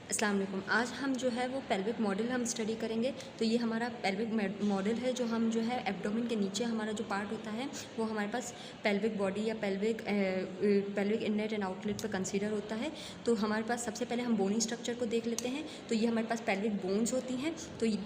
अस्सलाम वालेकुम। आज हम जो है वो पेल्विक मॉडल हम स्टडी करेंगे। तो ये हमारा पेल्विक मॉडल है जो हम जो है एब्डोमेन के नीचे हमारा जो पार्ट होता है वो हमारे पास पेल्विक बॉडी या पेल्विक इनलेट एंड आउटलेट पर कंसीडर होता है। तो हमारे पास सबसे पहले हम बोनी स्ट्रक्चर को देख लेते हैं। तो ये हमारे पास पेल्विक बोन्स होती हैं। तो ये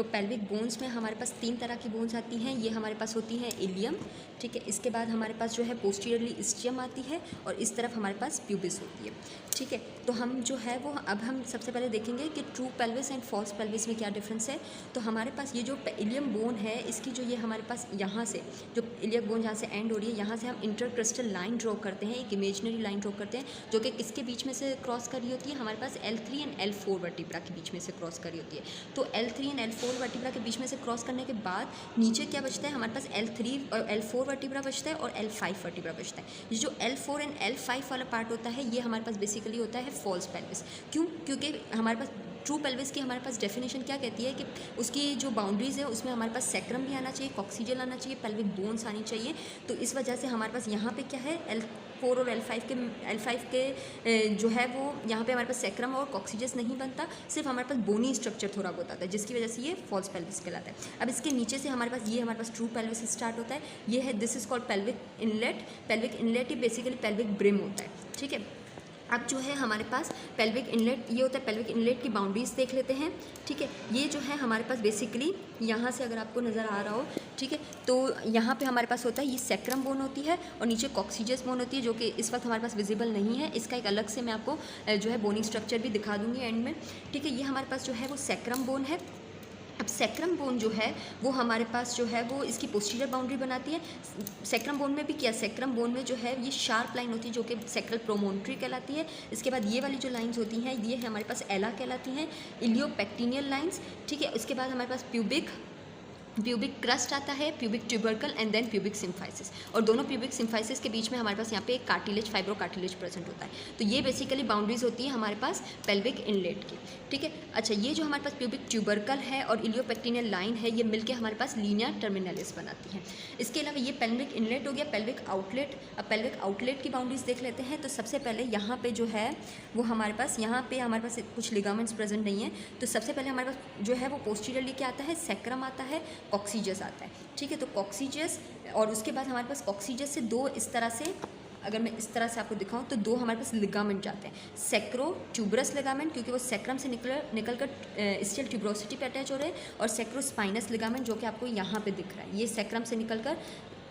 पेल्विक बोन्स में हमारे पास 3 तरह की बोन्स आती हैं। ये हमारे पास होती हैं इलियम, ठीक है। इसके बाद हमारे पास जो है पोस्टीरियरली इस्चियम आती है और इस तरफ हमारे पास प्यूबिस होती है, ठीक है। तो हम जो है वो अब हम सबसे पहले देखेंगे कि true pelvis and false pelvis में क्या डिफरेंस है। तो हमारे पास ये जो इलियम बोन है इसकी जो ये हमारे पास यहाँ से जो इलियम बोन जहाँ से एंड हो रही है यहाँ से हम इंटरक्रिस्टल लाइन ड्रॉ करते हैं, एक इमेजनरी लाइन ड्रॉ करते हैं जो कि किसके बीच में से क्रॉस कर रही होती है, हमारे पास L3 एंड L4 वर्टिब्रा के बीच में से क्रॉस कर रही होती है। तो L3 एंड L4 वर्टिब्रा के बीच में से क्रॉस करने के बाद नीचे क्या बचता है, हमारे पास L3 और L4 वर्टिब्रा बचता है और L5 वर्टिब्रा बचता है। ये जो L4 एंड L5 वाला पार्ट होता है ये हमारे पास बेसिकली होता है फॉल्स पेल्विस। क्यों? क्योंकि हमारे पास ट्रू पेल्विस की हमारे पास डेफिनेशन क्या कहती है कि उसकी जो बाउंड्रीज़ है उसमें हमारे पास सैक्रम भी आना चाहिए, कॉक्सीजल आना चाहिए, पेल्विक बोन्स आनी चाहिए। तो इस वजह से हमारे पास यहाँ पे क्या है L4 और L5 के जो है वो यहाँ पे हमारे पास सैक्रम और कॉक्सीजस नहीं बनता, सिर्फ हमारे पास बोनी स्ट्रक्चर थोड़ा बहुत आता है जिसकी वजह से ये फॉल्स पेल्विस कहलाता है। अब इसके नीचे से हमारे पास ट्रू पेल्विस स्टार्ट होता है। ये है this is called pelvic inlet. Pelvic inlet he basically pelvic brim होता है, ठीक है। अब जो है हमारे पास पेल्विक इनलेट ये होता है, पेल्विक इनलेट की बाउंड्रीज देख लेते हैं, ठीक है। ये जो है हमारे पास बेसिकली यहाँ से अगर आपको नज़र आ रहा हो, ठीक है, तो यहाँ पे हमारे पास होता है ये सैक्रम बोन होती है और नीचे कॉक्सीजस बोन होती है जो कि इस वक्त हमारे पास विजिबल नहीं है। इसका एक अलग से मैं आपको जो है बोनिंग स्ट्रक्चर भी दिखा दूँगी एंड में, ठीक है। ये हमारे पास जो है वो सैक्रम बोन है। अब सैक्रम बोन जो है वो हमारे पास जो है वो इसकी पोस्टीरियर बाउंड्री बनाती है। सैक्रम बोन में भी क्या, सैक्रम बोन में जो है ये शार्प लाइन होती है जो कि सैक्रल प्रोमोन्ट्री कहलाती है। इसके बाद ये वाली जो लाइंस होती हैं ये हमारे पास एला कहलाती हैं, इलियोपेक्टिनियल लाइंस, ठीक है। इसके बाद हमारे पास प्यूबिक क्रस्ट आता है, pubic tubercle and then pubic symphysis. और दोनों प्यूबिक सिम्फाइसिस के बीच में हमारे पास यहाँ पे एक कार्टिलेज, फाइब्रो कार्टिलेज प्रेजेंट होता है। तो ये बेसिकली बाउंड्रीज होती है हमारे पास पेल्विक इनलेट की, ठीक है। अच्छा, ये जो हमारे पास प्यूबिक ट्यूबरकल है और इलियोपेक्टिनियल लाइन है ये मिलकर हमारे पास लीनिया टर्मिनलिस बनाती हैं। इसके अलावा ये पेल्विक इनलेट हो गया। पेल्विक आउटलेट, अब पेल्विक आउटलेट की बाउंड्रीज देख लेते हैं। तो सबसे पहले यहाँ पे जो है वो हमारे पास कुछ लिगामेंट्स प्रेजेंट नहीं है। तो सबसे पहले हमारे पास जो है वो पोस्टीरियरली क्या आता है, सैक्रम आता है, कॉक्सीजस आता है, ठीक है। तो कॉक्सीजस और उसके बाद हमारे पास कॉक्सीजस से दो इस तरह से, अगर मैं इस तरह से आपको दिखाऊं तो दो हमारे पास लिगामेंट जाते हैं। सैक्रो ट्यूबरस लिगामेंट क्योंकि वो सैक्रम से निकलकर स्टिल ट्यूबरोसिटी पे अटैच हो रहे हैं, और सैक्रो स्पाइनस लिगामेंट जो कि आपको यहाँ पे दिख रहा है, ये सैक्रम से निकलकर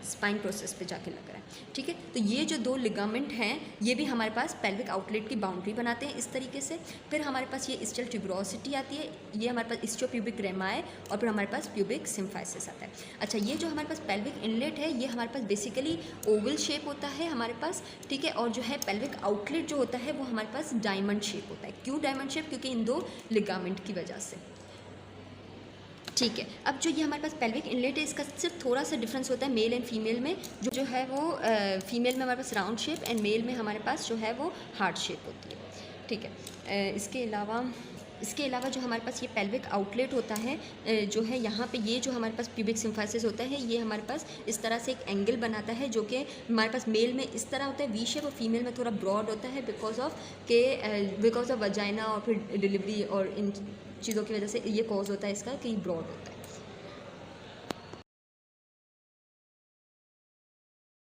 स्पाइन प्रोसेस पे जाके लग रहा है, ठीक है। तो ये जो दो लिगामेंट हैं ये भी हमारे पास पेल्विक आउटलेट की बाउंड्री बनाते हैं इस तरीके से। फिर हमारे पास ये स्टिल ट्यूबरोसिटी आती है, ये हमारे पास इस्टियोप्यूबिक रेमाए, और फिर हमारे पास प्यूबिक सिम्फाइसिस आता है। अच्छा, ये जो हमारे पास पेल्विक इनलेट है ये हमारे पास बेसिकली ओवल शेप होता है हमारे पास, ठीक है। और जो है पेल्विक आउटलेट जो होता है वो हमारे पास डायमंड शेप होता है। क्यों डायमंड शेप? क्योंकि इन दो लिगामेंट की वजह से, ठीक है। अब जो ये हमारे पास पेल्विक इनलेट है इसका सिर्फ थोड़ा सा डिफरेंस होता है मेल एंड फीमेल में। जो है वो फीमेल में हमारे पास राउंड शेप एंड मेल में हमारे पास जो है वो हार्ड शेप होती है, ठीक है। इसके अलावा जो हमारे पास ये पेल्विक आउटलेट होता है जो है यहाँ पे ये जो हमारे पास प्यूबिक सिम्फाइसिस होता है ये हमारे पास इस तरह से एक एंगल बनाता है जो कि हमारे पास मेल में इस तरह होता है वी शेप और फीमेल में थोड़ा ब्रॉड होता है बिकॉज ऑफ वजाइना और फिर डिलीवरी और इन चीज़ों की वजह से ये कॉज होता है इसका कि ब्रॉड होता है।